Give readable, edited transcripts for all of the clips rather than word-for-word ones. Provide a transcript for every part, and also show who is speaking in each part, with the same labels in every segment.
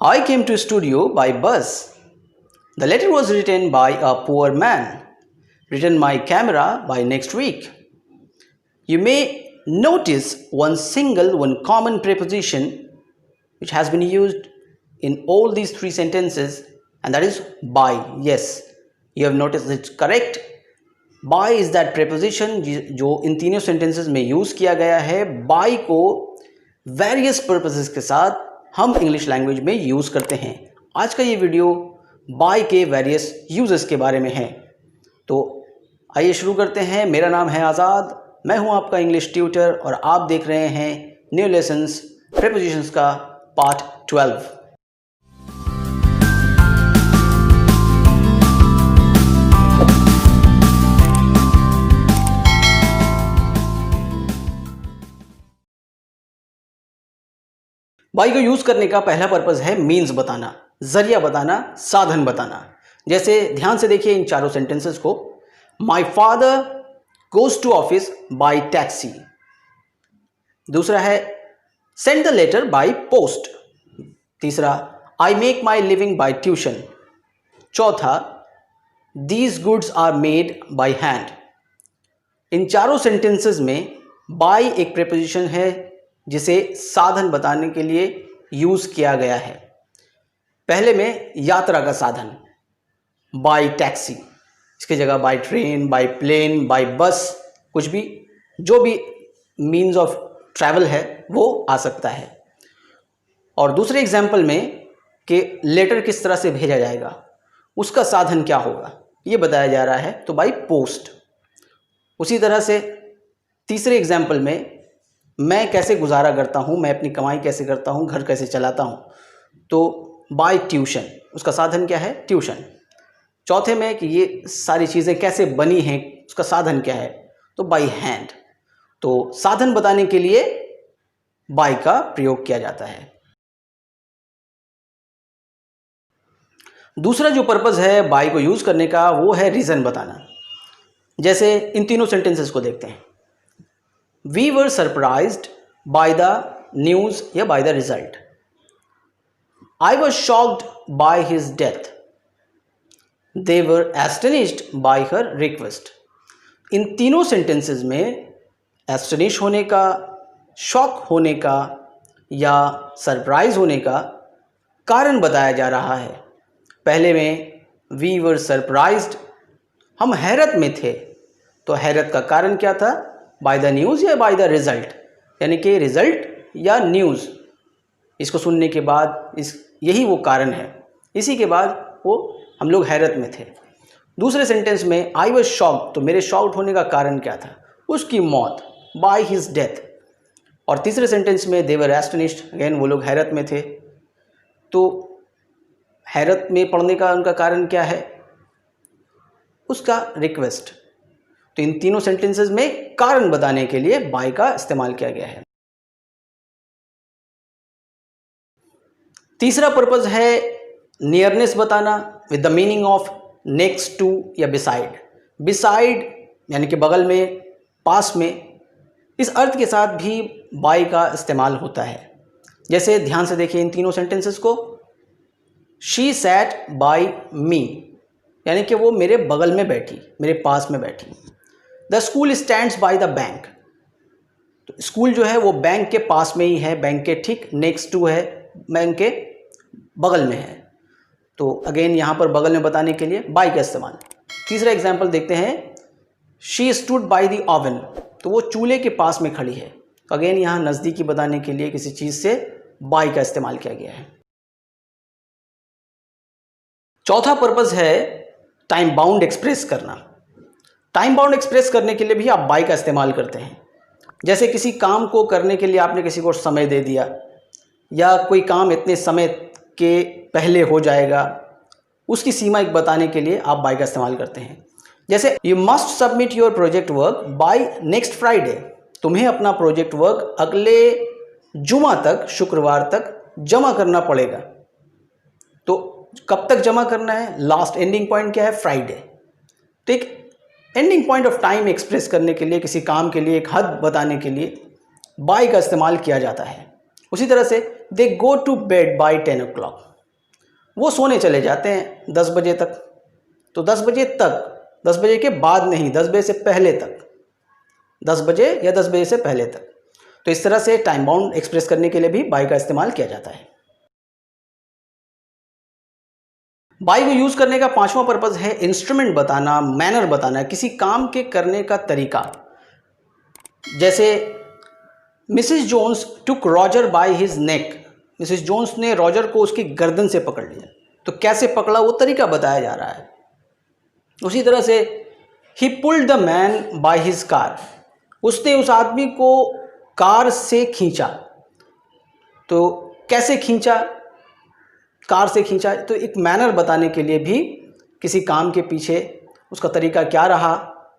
Speaker 1: I came to studio by bus. The letter was written by a poor man. Return my camera by next week. You may notice one common preposition which has been used in all these three sentences, and that is by. Yes, you have noticed it correct. By is that preposition जो इन तीनों sentences में use किया गया है. by को various purposes के साथ हम इंग्लिश लैंग्वेज में यूज करते हैं. आज का ये वीडियो by के various uses के बारे में है. तो आइए शुरू करते हैं. मेरा नाम है आज़ाद, मैं हूं आपका इंग्लिश ट्यूटर और आप देख रहे हैं न्यू लेसन्स प्रीपोजिशंस का पार्ट 12. बाई को यूज करने का पहला पर्पस है मीन्स बताना, जरिया बताना, साधन बताना. जैसे ध्यान से देखिए इन चारों सेंटेंसेस को. My father goes to office by taxi. दूसरा है send the letter by post. तीसरा I make my living by tuition. चौथा these goods are made by hand. इन चारों सेंटेंसेस में बाई एक प्रीपोजिशन है जिसे साधन बताने के लिए यूज किया गया है. पहले में यात्रा का साधन बाई टैक्सी, इसकी जगह by train, by plane, by bus, कुछ भी जो भी मीन्स ऑफ ट्रैवल है वो आ सकता है. और दूसरे एग्जाम्पल में कि लेटर किस तरह से भेजा जाएगा, उसका साधन क्या होगा ये बताया जा रहा है, तो बाई पोस्ट. उसी तरह से तीसरे एग्जाम्पल में मैं कैसे गुजारा करता हूँ, मैं अपनी कमाई कैसे करता हूँ, घर कैसे चलाता हूँ, तो बाय ट्यूशन, उसका साधन क्या है, ट्यूशन. चौथे में कि ये सारी चीज़ें कैसे बनी हैं, उसका साधन क्या है, तो बाय हैंड. तो साधन बताने के लिए बाय का प्रयोग किया जाता है. दूसरा जो पर्पस है बाय को यूज करने का वो है रीज़न बताना. जैसे इन तीनों सेंटेंसेस को देखते हैं. We were surprised by the news या by the result. I was shocked by his death. They were astonished by her request. इन तीनों सेंटेंसेस में एस्टनिश होने का, शॉक होने का या सरप्राइज होने का कारण बताया जा रहा है. पहले में we were surprised, हम हैरत में थे, तो हैरत का कारण क्या था, बाय द न्यूज़ या बाय द रिज़ल्ट, यानी कि रिज़ल्ट या न्यूज़. इसको सुनने के बाद यही वो कारण है, इसी के बाद वो हम लोग हैरत में थे. दूसरे सेंटेंस में आई वॉज शॉक्ड, तो मेरे शॉक्ड होने का कारण क्या था, उसकी मौत, बाय हिज डेथ. और तीसरे सेंटेंस में दे वर एस्टनिश्ड, अगेन वो लोग हैरत में थे, तो हैरत में पड़ने का उनका कारण क्या है, उसका रिक्वेस्ट. तो इन तीनों सेंटेंसेस में कारण बताने के लिए बाय का इस्तेमाल किया गया है. तीसरा पर्पस है नियरनेस बताना with the meaning of next to या बिसाइड. बिसाइड यानी कि बगल में, पास में, इस अर्थ के साथ भी बाय का इस्तेमाल होता है. जैसे ध्यान से देखिए इन तीनों सेंटेंसेस को. शी सैट बाय मी, यानी कि वो मेरे बगल में बैठी, मेरे पास में बैठी. The school stands by the bank, तो स्कूल जो है वो बैंक के पास में ही है, बैंक के ठीक नेक्स्ट टू है, बैंक के बगल में है. तो अगेन यहाँ पर बगल में बताने के लिए बाय का इस्तेमाल. तीसरा एग्जाम्पल देखते हैं. She stood by the oven, तो वो चूल्हे के पास में खड़ी है. तो अगेन यहाँ नज़दीकी बताने के लिए किसी चीज़ से बाय का इस्तेमाल किया गया है. चौथा पर्पस है टाइम बाउंड एक्सप्रेस करना. टाइम बाउंड एक्सप्रेस करने के लिए भी आप बाय का इस्तेमाल करते हैं. जैसे किसी काम को करने के लिए आपने किसी को समय दे दिया, या कोई काम इतने समय के पहले हो जाएगा, उसकी सीमा एक बताने के लिए आप बाय का इस्तेमाल करते हैं. जैसे you must submit your project work by next Friday, तुम्हें अपना प्रोजेक्ट वर्क अगले जुमा तक, शुक्रवार तक जमा करना पड़ेगा. तो कब तक जमा करना है, लास्ट एंडिंग पॉइंट क्या है, फ्राइडे. तो एक ending point of time express करने के लिए, किसी काम के लिए एक हद बताने के लिए बाय का इस्तेमाल किया जाता है. उसी तरह से they go to bed by 10 o'clock, वो सोने चले जाते हैं 10 बजे तक। तो 10 बजे तक, 10 बजे के बाद नहीं, 10 बजे से पहले तक, 10 बजे या 10 बजे से पहले तक। तो इस तरह से टाइम बाउंड एक्सप्रेस करने के लिए भी बाय का इस्तेमाल किया जाता है। बाय को यूज करने का पांचवा पर्पज है इंस्ट्रूमेंट बताना, मैनर बताना, किसी काम के करने का तरीका। जैसे Mrs Jones took Roger by his neck, Mrs Jones ने रॉजर को उसकी गर्दन से पकड़ लिया। तो कैसे पकड़ा वो तरीका बताया जा रहा है। उसी तरह से ही pulled the man by his car, उसने उस आदमी को कार से खींचा। तो कैसे खींचा, कार से खींचा। तो एक मैनर बताने के लिए भी, किसी काम के पीछे उसका तरीका क्या रहा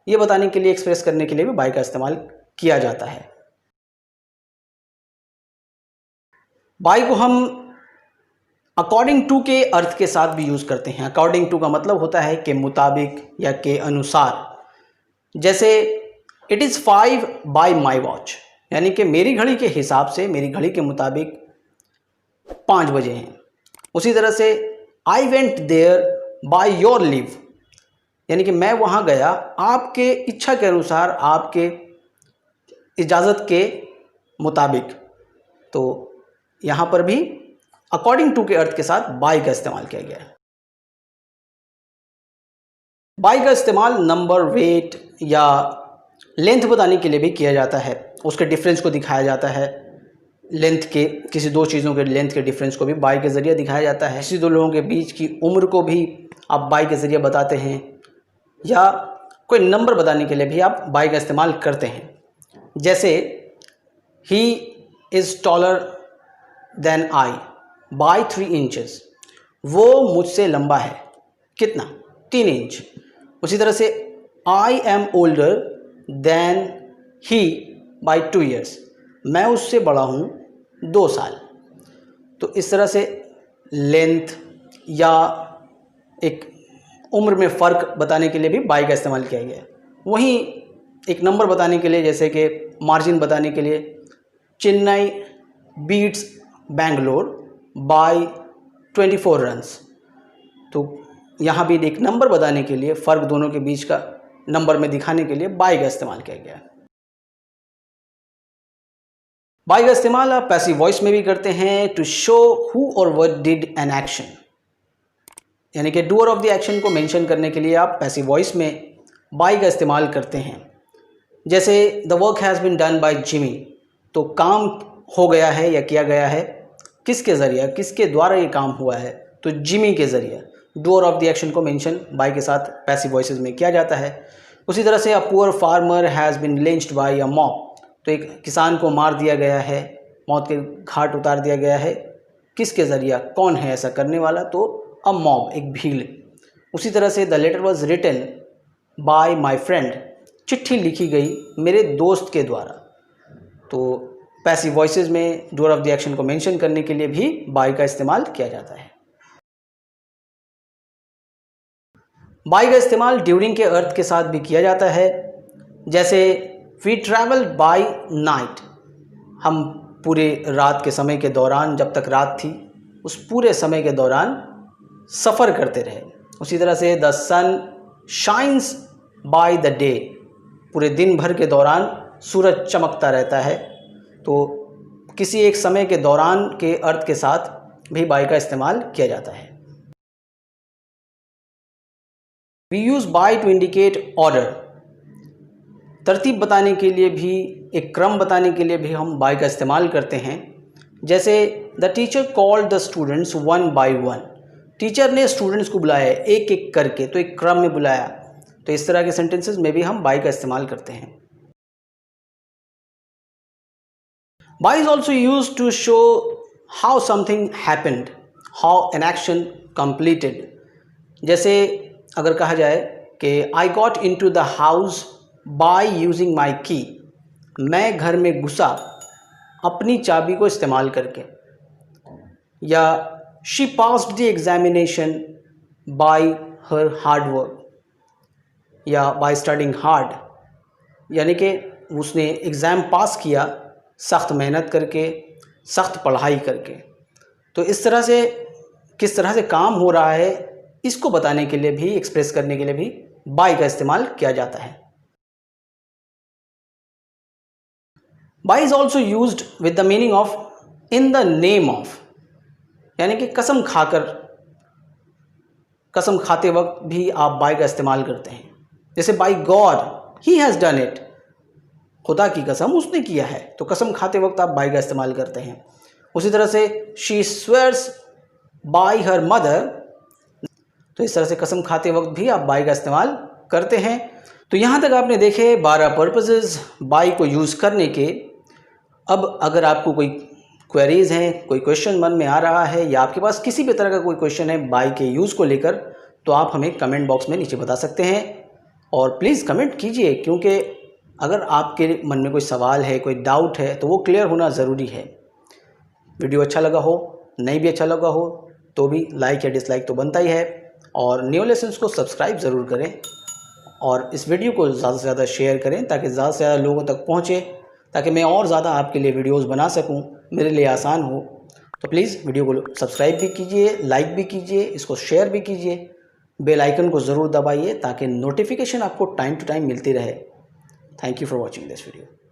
Speaker 1: ये बताने के लिए, एक्सप्रेस करने के लिए भी बाय का इस्तेमाल किया जाता है। बाय को हम अकॉर्डिंग टू के अर्थ के साथ भी यूज करते हैं। अकॉर्डिंग टू का मतलब होता है के मुताबिक या के अनुसार। जैसे it is 5 bye my watch, यानी कि मेरी घड़ी के हिसाब से, मेरी घड़ी के मुताबिक 5 बजे हैं। उसी तरह से I went there by your leave, यानी कि मैं वहाँ गया आपके इच्छा के अनुसार, आपके इजाज़त के मुताबिक। तो यहाँ पर भी अकॉर्डिंग टू के अर्थ के साथ बाय का इस्तेमाल किया गया है। बाय का इस्तेमाल नंबर, वेट या लेंथ बताने के लिए भी किया जाता है। उसके डिफरेंस को दिखाया जाता है। लेंथ के, किसी दो चीज़ों के लेंथ के डिफरेंस को भी बाय के ज़रिए दिखाया जाता है। किसी दो लोगों के बीच की उम्र को भी आप बाय के ज़रिए बताते हैं, या कोई नंबर बताने के लिए भी आप बाय का इस्तेमाल करते हैं। जैसे he is taller than I by 3 inches, वो मुझसे लंबा है कितना, 3 इंच। उसी तरह से I am older than he by 2 years, मैं उससे बड़ा हूँ 2 साल। तो इस तरह से लेंथ या एक उम्र में फ़र्क बताने के लिए भी बाय का इस्तेमाल किया गया है। वहीं एक नंबर बताने के लिए, जैसे कि मार्जिन बताने के लिए, Chennai beats Bangalore by 24 runs. तो यहाँ भी एक नंबर बताने के लिए, फ़र्क दोनों के बीच का नंबर में दिखाने के लिए बाय का इस्तेमाल किया गया है। बाय का इस्तेमाल आप पैसिव वॉइस में भी करते हैं, टू शो हु और व्हाट डिड एन एक्शन, यानी कि डूअर ऑफ द एक्शन को मेंशन करने के लिए आप पैसिव वॉइस में बाय का इस्तेमाल करते हैं। जैसे the work has been done by Jimmy, तो काम हो गया है या किया गया है किसके ज़रिए, किसके द्वारा ये काम हुआ है, तो जिमी के ज़रिए। डूअर ऑफ द एक्शन को मेंशन बाय के साथ पैसिव वॉइसेस में किया जाता है। उसी तरह से a poor farmer has been lynched by a mob, तो एक किसान को मार दिया गया है, मौत के घाट उतार दिया गया है, किसके ज़रिए, कौन है ऐसा करने वाला, तो अ मॉब, एक भीड़। उसी तरह से the letter was written by my friend, चिट्ठी लिखी गई मेरे दोस्त के द्वारा। तो पैसिव वॉइसेस में डूअर ऑफ द एक्शन को मेंशन करने के लिए भी बाय का इस्तेमाल किया जाता है। बाय का इस्तेमाल ड्यूरिंग के अर्थ के साथ भी किया जाता है। जैसे वी ट्रैवल बाय नाइट, हम पूरे रात के समय के दौरान, जब तक रात थी उस पूरे समय के दौरान सफ़र करते रहे। उसी तरह से the sun shines by the day, पूरे दिन भर के दौरान सूरज चमकता रहता है। तो किसी एक समय के दौरान के अर्थ के साथ भी बाय का इस्तेमाल किया जाता है। We use by to indicate order, तरतीब बताने के लिए भी, एक क्रम बताने के लिए भी हम बाय का इस्तेमाल करते हैं। जैसे the teacher called the students 1 by 1, teacher ने स्टूडेंट्स को बुलाया एक एक करके, तो एक क्रम में बुलाया। तो इस तरह के सेंटेंसेस में भी हम बाय का इस्तेमाल करते हैं। By is also use to show how something happened, how an action completed. जैसे अगर कहा जाए कि I got into the house by using my key, मैं घर में घुसा अपनी चाबी को इस्तेमाल करके। या she passed the examination by her hard work, या बाय स्टडिंग हार्ड, यानी कि उसने एग्ज़ाम पास किया सख्त मेहनत करके, सख्त पढ़ाई करके। तो इस तरह से किस तरह से काम हो रहा है, इसको बताने के लिए भी, एक्सप्रेस करने के लिए भी बाय का इस्तेमाल किया जाता है। By is also used with the meaning of in the name of, यानी कि कसम खाकर, कसम खाते वक्त भी आप बाय का इस्तेमाल करते हैं। जैसे by God he has done it, खुदा की कसम उसने किया है, तो कसम खाते वक्त आप बाय का इस्तेमाल करते हैं। उसी तरह से she swears bye her mother, तो इस तरह से कसम खाते वक्त भी आप बाय का इस्तेमाल करते हैं। तो यहाँ तक आपने देखे 12 पर्पसेस बाय को यूज़ करने के। अब अगर आपको कोई क्वेरीज हैं, कोई क्वेश्चन मन में आ रहा है, या आपके पास किसी भी तरह का कोई क्वेश्चन है बाय के यूज़ को लेकर, तो आप हमें कमेंट बॉक्स में नीचे बता सकते हैं। और प्लीज़ कमेंट कीजिए, क्योंकि अगर आपके मन में कोई सवाल है, कोई डाउट है, तो वो क्लियर होना ज़रूरी है। वीडियो अच्छा लगा हो, नहीं भी अच्छा लगा हो, तो भी लाइक या डिसलाइक तो बनता ही है। और न्यू लेसन्स को सब्सक्राइब ज़रूर करें, और इस वीडियो को ज़्यादा से ज़्यादा शेयर करें ताकि ज़्यादा से ज़्यादा लोगों तक पहुँचे, ताकि मैं और ज़्यादा आपके लिए वीडियोस बना सकूं, मेरे लिए आसान हो। तो प्लीज़ वीडियो को सब्सक्राइब भी कीजिए, लाइक भी कीजिए, इसको शेयर भी कीजिए, बेल आइकन को ज़रूर दबाइए ताकि नोटिफिकेशन आपको टाइम टू टाइम मिलती रहे। Thank you for watching this video.